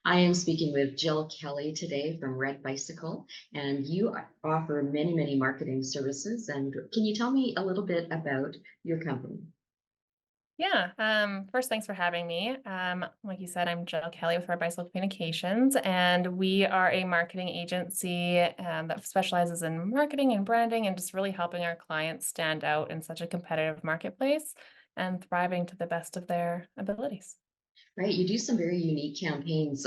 I am speaking with Jill Kelly today from Red Bicycle, and you offer many, many marketing services. And can you tell me a little bit about your company? Yeah. First, thanks for having me. Like you said, I'm Jill Kelly with Red Bicycle Communications, and we are a marketing agency that specializes in marketing and branding and just really helping our clients stand out in such a competitive marketplace and thriving to the best of their abilities. Right, you do some very unique campaigns.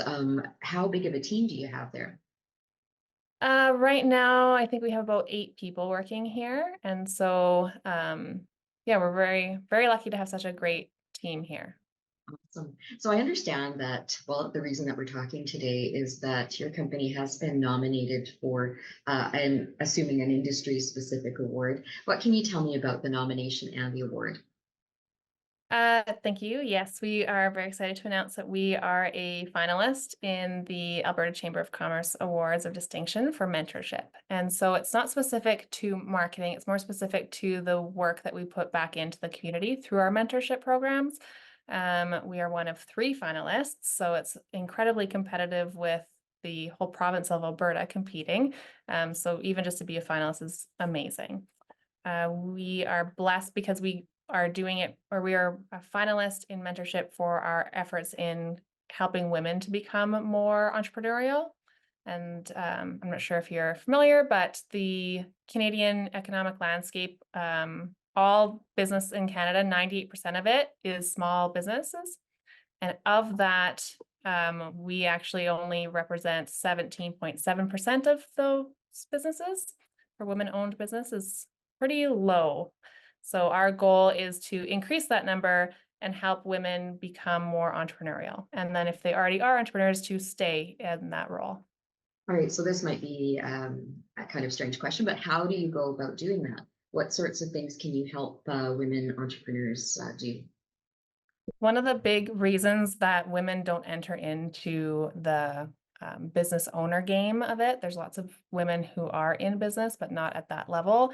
How big of a team do you have there? Right now, I think we have about 8 people working here, and yeah, we're very, very lucky to have such a great team here. So I understand that, well, the reason that we're talking today is that your company has been nominated for, I'm assuming, an industry specific award. What can you tell me about the nomination and the award? Thank you. Yes, we are very excited to announce that we are a finalist in the Alberta Chamber of Commerce Awards of Distinction for mentorship. And so it's not specific to marketing, it's more specific to the work that we put back into the community through our mentorship programs. We are one of 3 finalists, so it's incredibly competitive with the whole province of Alberta competing. So even just to be a finalist is amazing. We are blessed because we are doing it, or we are a finalist in mentorship for our efforts in helping women to become more entrepreneurial. And I'm not sure if you're familiar, but the Canadian economic landscape, all business in Canada, 98% of it is small businesses. And of that, we actually only represent 17.7% of those businesses. For women-owned businesses, pretty low. So our goal is to increase that number and help women become more entrepreneurial. And then if they already are entrepreneurs, to stay in that role. All right, so this might be a kind of strange question, but how do you go about doing that? What sorts of things can you help women entrepreneurs do? One of the big reasons that women don't enter into the business owner game of it, there's lots of women who are in business, but not at that level,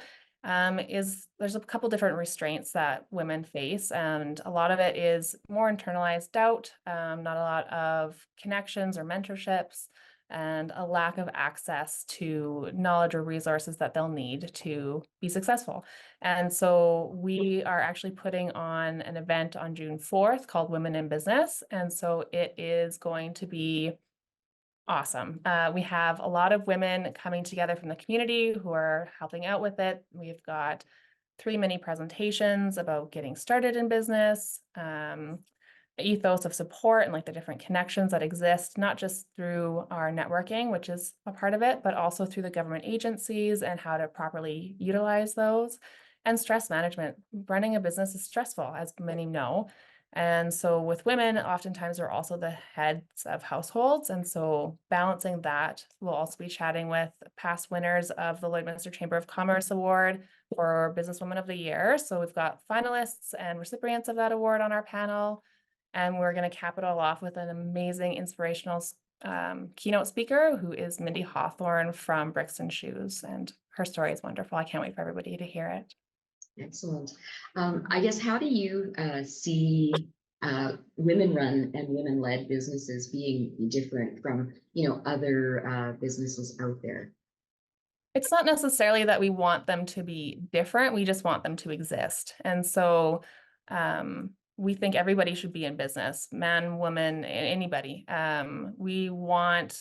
is there's a couple different restraints that women face. And a lot of it is more internalized doubt, not a lot of connections or mentorships, and a lack of access to knowledge or resources that they'll need to be successful. And so we are actually putting on an event on June 4th called Women in Business. And so it is going to be awesome. We have a lot of women coming together from the community who are helping out with it. We've got 3 mini presentations about getting started in business, ethos of support and like the different connections that exist, not just through our networking, which is a part of it, but also through the government agencies and how to properly utilize those. And stress management. Running a business is stressful, as many know. And so with women, oftentimes we're also the heads of households. And so balancing that, we'll also be chatting with past winners of the Lloydminster Chamber of Commerce Award for Businesswoman of the Year. So we've got finalists and recipients of that award on our panel. And we're going to cap it all off with an amazing inspirational keynote speaker who is Mindy Hawthorne from Brixton Shoes. And her story is wonderful. I can't wait for everybody to hear it. Excellent. I guess how do you see women-run and women-led businesses being different from, other businesses out there? It's not necessarily that we want them to be different, we just want them to exist. And so we think everybody should be in business, man, woman, anybody. We want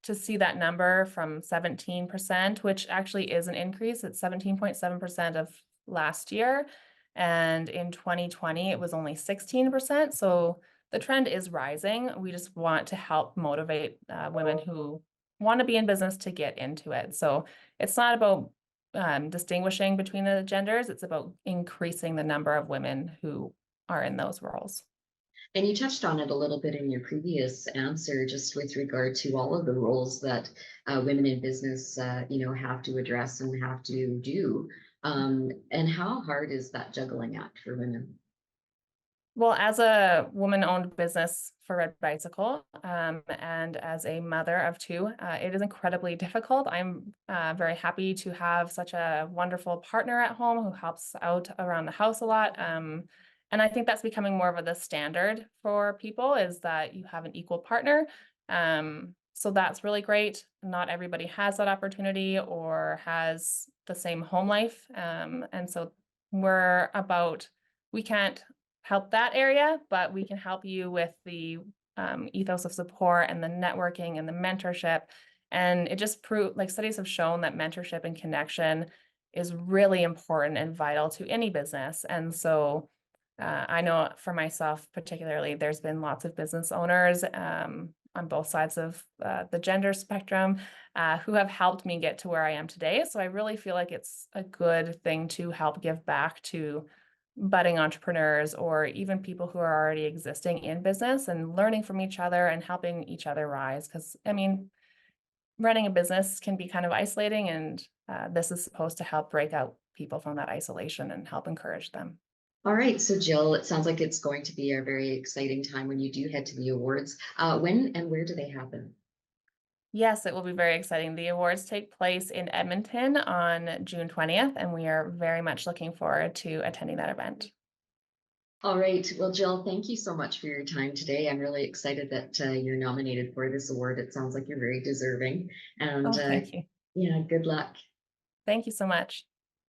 to see that number from 17%, which actually is an increase. It's 17.7% of last year. And in 2020, it was only 16%. So the trend is rising. We just want to help motivate women who want to be in business to get into it. So it's not about distinguishing between the genders. It's about increasing the number of women who are in those roles. And you touched on it a little bit in your previous answer, just with regard to all of the roles that women in business, have to address and have to do. And how hard is that juggling act for women? Well, as a woman-owned business for Red Bicycle, and as a mother of 2, it is incredibly difficult. I'm very happy to have such a wonderful partner at home who helps out around the house a lot. And I think that's becoming more of the standard for people is that you have an equal partner So that's really great. Not everybody has that opportunity or has the same home life. And so we can't help that area, but we can help you with the ethos of support and the networking and the mentorship. And it just proved, like, studies have shown that mentorship and connection is really important and vital to any business. And so I know for myself, particularly, there's been lots of business owners on both sides of the gender spectrum who have helped me get to where I am today. So I really feel like it's a good thing to help give back to budding entrepreneurs or even people who are already existing in business and learning from each other and helping each other rise. Because, I mean, running a business can be kind of isolating, and this is supposed to help break out people from that isolation and help encourage them. All right, so Jill, it sounds like it's going to be a very exciting time when you do head to the awards. When and where do they happen? Yes, it will be very exciting. The awards take place in Edmonton on June 20th, and we are very much looking forward to attending that event. All right, well, Jill, thank you so much for your time today. I'm really excited that you're nominated for this award. It sounds like you're very deserving. And Oh, thank you. yeah, good luck. Thank you so much.